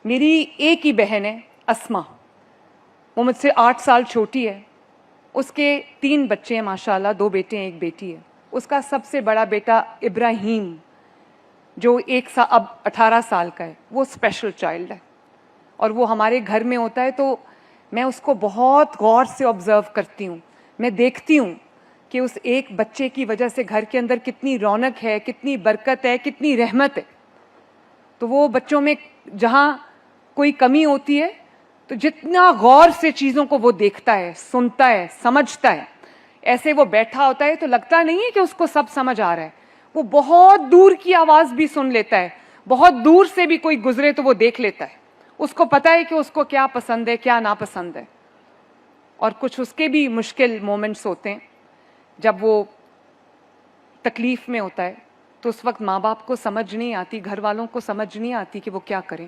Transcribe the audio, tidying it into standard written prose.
میری ایک ہی بہن ہے اسما، وہ مجھ سے 8 سال چھوٹی ہے. اس کے 3 بچے ہیں ماشاءاللہ، 2 بیٹے ہیں 1 بیٹی ہے. اس کا سب سے بڑا بیٹا ابراہیم جو اب 18 سال کا ہے، وہ اسپیشل چائلڈ ہے اور وہ ہمارے گھر میں ہوتا ہے تو میں اس کو بہت غور سے آبزرو کرتی ہوں. میں دیکھتی ہوں کہ اس ایک بچے کی وجہ سے گھر کے اندر کتنی رونق ہے، کتنی برکت ہے، کتنی رحمت ہے. تو وہ بچوں میں جہاں کوئی کمی ہوتی ہے تو جتنا غور سے چیزوں کو وہ دیکھتا ہے، سنتا ہے، سمجھتا ہے، ایسے وہ بیٹھا ہوتا ہے تو لگتا نہیں ہے کہ اس کو سب سمجھ آ رہا ہے. وہ بہت دور کی آواز بھی سن لیتا ہے، بہت دور سے بھی کوئی گزرے تو وہ دیکھ لیتا ہے. اس کو پتا ہے کہ اس کو کیا پسند ہے، کیا ناپسند ہے. اور کچھ اس کے بھی مشکل مومنٹس ہوتے ہیں جب وہ تکلیف میں ہوتا ہے تو اس وقت ماں باپ کو سمجھ نہیں آتی، گھر والوں کو سمجھ نہیں آتی کہ وہ کیا کریں.